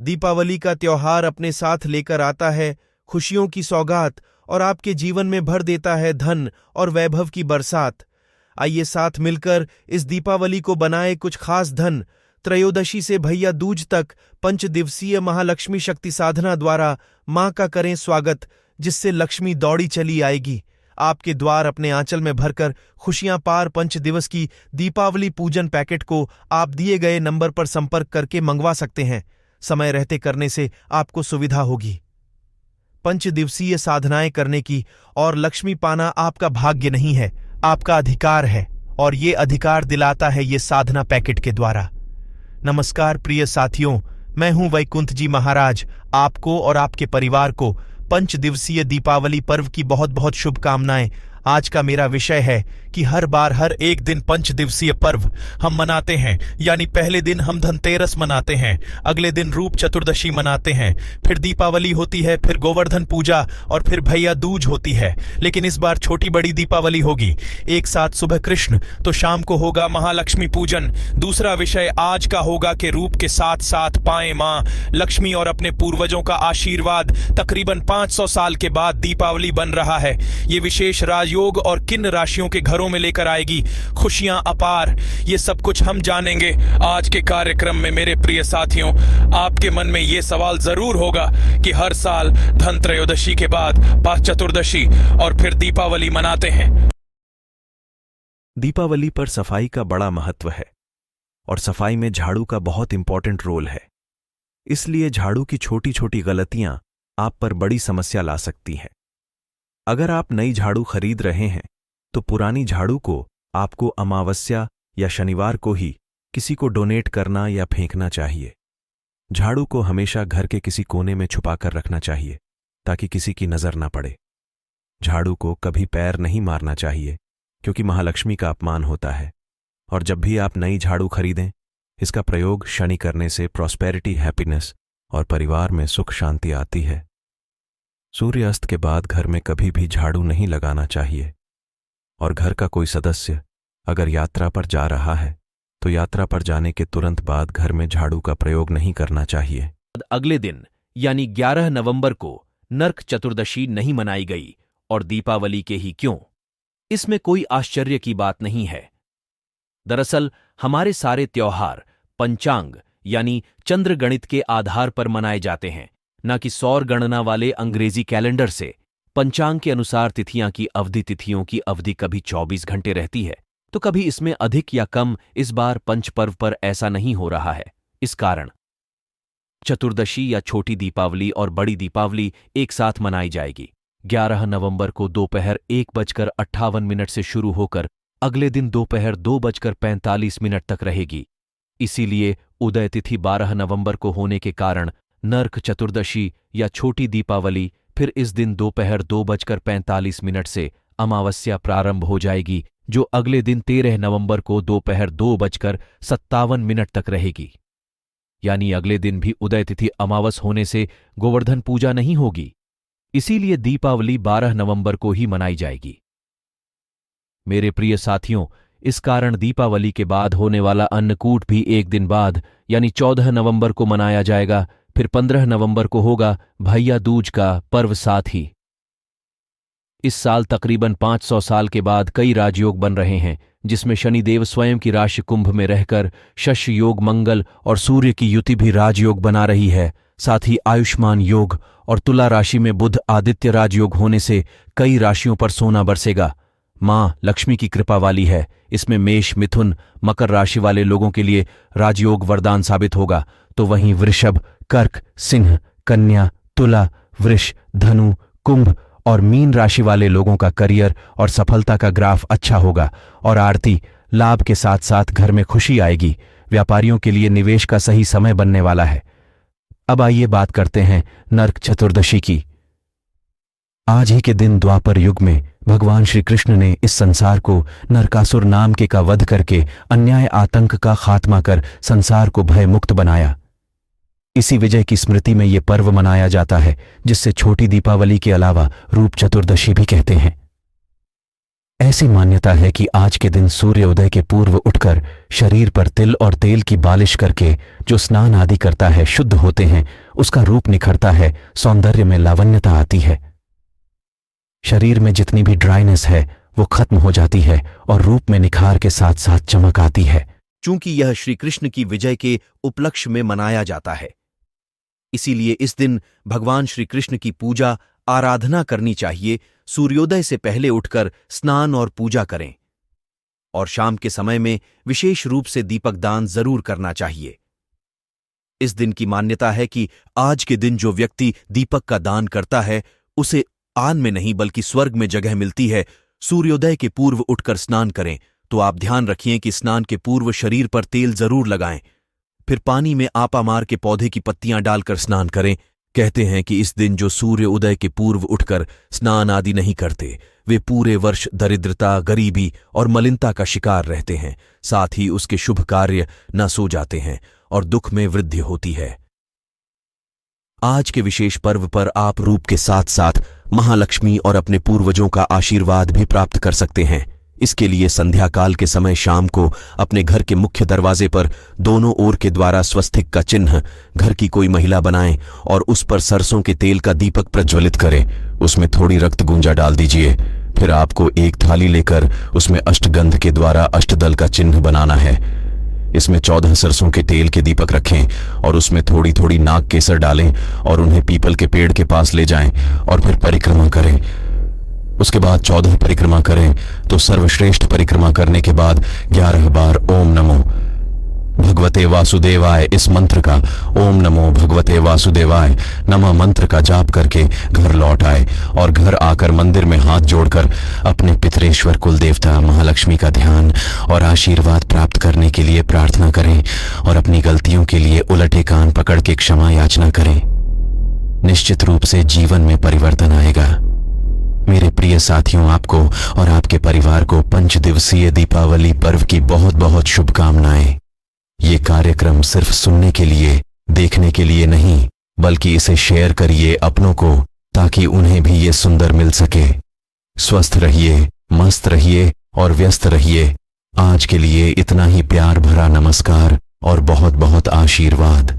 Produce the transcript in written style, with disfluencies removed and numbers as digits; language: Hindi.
दीपावली का त्योहार अपने साथ लेकर आता है खुशियों की सौगात और आपके जीवन में भर देता है धन और वैभव की बरसात। आइए साथ मिलकर इस दीपावली को बनाए कुछ खास धन। त्रयोदशी से भैया दूज तक 5 दिवसीय महालक्ष्मी शक्ति साधना द्वारा मां का करें स्वागत, जिससे लक्ष्मी दौड़ी चली आएगी आपके द्वार। अपने आंचल में भरकर खुशियां पार 5 दिवस की दीपावली पूजन पैकेट को आप दिए गए नंबर पर संपर्क करके मंगवा सकते हैं। समय रहते करने से आपको सुविधा होगी। 5 दिवसीय साधनाएं करने की और लक्ष्मी पाना आपका भाग्य नहीं है, आपका अधिकार है, और ये अधिकार दिलाता है ये साधना पैकेट के द्वारा। नमस्कार प्रिय साथियों, मैं हूं वैकुंठ जी महाराज। आपको और आपके परिवार को 5 दिवसीय दीपावली पर्व की बहुत बहुत शुभकामनाएं। आज का मेरा विषय है कि हर बार हर एक दिन 5 दिवसीय पर्व हम मनाते हैं, यानी पहले दिन हम धनतेरस मनाते हैं, अगले दिन रूप चतुर्दशी मनाते हैं, फिर दीपावली होती है, फिर गोवर्धन पूजा और फिर भैया दूज होती है। लेकिन इस बार छोटी बड़ी दीपावली होगी। एक साथ सुबह कृष्ण तो शाम को होगा महालक्ष्मी पूजन। दूसरा विषय आज का होगा कि रूप के साथ साथ पाएं मां लक्ष्मी और अपने पूर्वजों का आशीर्वाद। तकरीबन 500 साल के बाद दीपावली बन रहा है। ये विशेष राजयोग और किन राशियों के घरों में लेकर आएगी खुशियां अपार, ये सब कुछ हम जानेंगे आज के कार्यक्रम में। मेरे प्रिय साथियों, आपके मन में ये सवाल जरूर होगा कि हर साल धन त्रयोदशी के बाद पाठ चतुर्दशी और फिर दीपावली मनाते हैं। दीपावली पर सफाई का बड़ा महत्व है और सफाई में झाड़ू का बहुत इंपॉर्टेंट रोल है। इसलिए झाड़ू की छोटी छोटी गलतियां आप पर बड़ी समस्या ला सकती हैं। अगर आप नई झाड़ू खरीद रहे हैं तो पुरानी झाड़ू को आपको अमावस्या या शनिवार को ही किसी को डोनेट करना या फेंकना चाहिए। झाड़ू को हमेशा घर के किसी कोने में छुपाकर रखना चाहिए ताकि किसी की नजर ना पड़े। झाड़ू को कभी पैर नहीं मारना चाहिए क्योंकि महालक्ष्मी का अपमान होता है। और जब भी आप नई झाड़ू खरीदें, इसका प्रयोग शनि करने से प्रॉस्पेरिटी, हैप्पीनेस और परिवार में सुख शांति आती है। सूर्यास्त के बाद घर में कभी भी झाड़ू नहीं लगाना चाहिए। और घर का कोई सदस्य अगर यात्रा पर जा रहा है तो यात्रा पर जाने के तुरंत बाद घर में झाड़ू का प्रयोग नहीं करना चाहिए। अगले दिन यानी 11 नवंबर को नरक चतुर्दशी नहीं मनाई गई और दीपावली के ही क्यों? इसमें कोई आश्चर्य की बात नहीं है। दरअसल हमारे सारे त्योहार पंचांग यानी चंद्र गणित के आधार पर मनाए जाते हैं, न कि सौर गणना वाले अंग्रेजी कैलेंडर से। पंचांग के अनुसार तिथियां की अवधि, तिथियों की अवधि कभी 24 घंटे रहती है तो कभी इसमें अधिक या कम। इस बार पंच पर्व पर ऐसा नहीं हो रहा है। इस कारण चतुर्दशी या छोटी दीपावली और बड़ी दीपावली एक साथ मनाई जाएगी। 11 नवंबर को दोपहर 1:58 से शुरू होकर अगले दिन दोपहर 2:45 तक रहेगी। इसीलिए उदय तिथि 12 नवंबर को होने के कारण नरक चतुर्दशी या छोटी दीपावली फिर इस दिन दोपहर 2:45 से अमावस्या प्रारंभ हो जाएगी, जो अगले दिन 13 नवंबर को दोपहर 2:57 तक रहेगी। यानी अगले दिन भी उदय तिथि अमावस होने से गोवर्धन पूजा नहीं होगी। इसीलिए दीपावली 12 नवंबर को ही मनाई जाएगी। मेरे प्रिय साथियों, इस कारण दीपावली के बाद होने वाला अन्नकूट भी एक दिन बाद यानी 14 नवंबर को मनाया जाएगा। फिर 15 नवंबर को होगा भैया दूज का पर्व। साथ ही इस साल तकरीबन 500 साल के बाद कई राजयोग बन रहे हैं, जिसमें शनिदेव स्वयं की राशि कुंभ में रहकर शस्य योग, मंगल और सूर्य की युति भी राजयोग बना रही है। साथ ही आयुष्मान योग और तुला राशि में बुध आदित्य राजयोग होने से कई राशियों पर सोना बरसेगा। मां लक्ष्मी की कृपा वाली है। इसमें मेष, मिथुन, मकर राशि वाले लोगों के लिए राजयोग वरदान साबित होगा, तो वहीं वृषभ, कर्क, सिंह, कन्या, तुला, वृष, धनु, कुंभ और मीन राशि वाले लोगों का करियर और सफलता का ग्राफ अच्छा होगा और आर्थिक लाभ के साथ साथ घर में खुशी आएगी। व्यापारियों के लिए निवेश का सही समय बनने वाला है। अब आइए बात करते हैं नरक चतुर्दशी की। आज ही के दिन द्वापर युग में भगवान श्री कृष्ण ने इस संसार को नरकासुर नाम के का वध करके अन्याय आतंक का खात्मा कर संसार को भय मुक्त बनाया। इसी विजय की स्मृति में ये पर्व मनाया जाता है, जिससे छोटी दीपावली के अलावा रूप चतुर्दशी भी कहते हैं। ऐसी मान्यता है कि आज के दिन सूर्योदय के पूर्व उठकर शरीर पर तिल और तेल की बालिश करके जो स्नान आदि करता है शुद्ध होते हैं, उसका रूप निखरता है, सौंदर्य में लावण्यता आती है, शरीर में जितनी भी ड्राइनेस है वो खत्म हो जाती है और रूप में निखार के साथ साथ चमक आती है। चूंकि यह श्री कृष्ण की विजय के उपलक्ष्य में मनाया जाता है, इसीलिए इस दिन भगवान श्री कृष्ण की पूजा आराधना करनी चाहिए। सूर्योदय से पहले उठकर स्नान और पूजा करें और शाम के समय में विशेष रूप से दीपक दान जरूर करना चाहिए। इस दिन की मान्यता है कि आज के दिन जो व्यक्ति दीपक का दान करता है उसे आन में नहीं बल्कि स्वर्ग में जगह मिलती है। सूर्योदय के पूर्व उठकर स्नान करें तो आप ध्यान रखिए कि स्नान के पूर्व शरीर पर तेल जरूर लगाएं, फिर पानी में आपा मार के पौधे की पत्तियां डालकर स्नान करें। कहते हैं कि इस दिन जो सूर्य उदय के पूर्व उठकर स्नान आदि नहीं करते वे पूरे वर्ष दरिद्रता, गरीबी और मलिनता का शिकार रहते हैं, साथ ही उसके शुभ कार्य न सो जाते हैं और दुख में वृद्धि होती है। आज के विशेष पर्व पर आप रूप के साथ साथ महालक्ष्मी और अपने पूर्वजों का आशीर्वाद भी प्राप्त कर सकते हैं। इसके लिए संध्या काल के समय शाम को अपने घर के मुख्य दरवाजे पर दोनों ओर के द्वारा स्वस्तिक का चिन्ह घर की कोई महिला बनाए और उस पर सरसों के तेल का दीपक प्रज्वलित करे। उसमें थोड़ी रक्त गुंजा डाल दीजिए। फिर आपको एक थाली लेकर उसमें अष्टगंध के द्वारा अष्टदल का चिन्ह बनाना है। इसमें 14 सरसों के तेल के दीपक रखें और उसमें थोड़ी थोड़ी नाग केसर डालें और उन्हें पीपल के पेड़ के पास ले जाएं और फिर परिक्रमा करें। उसके बाद 14 परिक्रमा करें तो सर्वश्रेष्ठ परिक्रमा करने के बाद 11 बार ओम नमो भगवते वासुदेवाय इस मंत्र का ओम नमो भगवते वासुदेवाय नमः मंत्र का जाप करके घर लौट आए और घर आकर मंदिर में हाथ जोड़कर अपने पितरेश्वर कुल देवता महालक्ष्मी का ध्यान और आशीर्वाद प्राप्त करने के लिए प्रार्थना करें और अपनी गलतियों के लिए उलटे कान पकड़ के क्षमा याचना करें। निश्चित रूप से जीवन में परिवर्तन आएगा। मेरे प्रिय साथियों, आपको और आपके परिवार को 5 दिवसीय दीपावली पर्व की बहुत बहुत शुभकामनाएं। ये कार्यक्रम सिर्फ सुनने के लिए, देखने के लिए नहीं, बल्कि इसे शेयर करिए अपनों को ताकि उन्हें भी ये सुंदर मिल सके। स्वस्थ रहिए, मस्त रहिए और व्यस्त रहिए। आज के लिए इतना ही प्यार भरा नमस्कार और बहुत बहुत आशीर्वाद।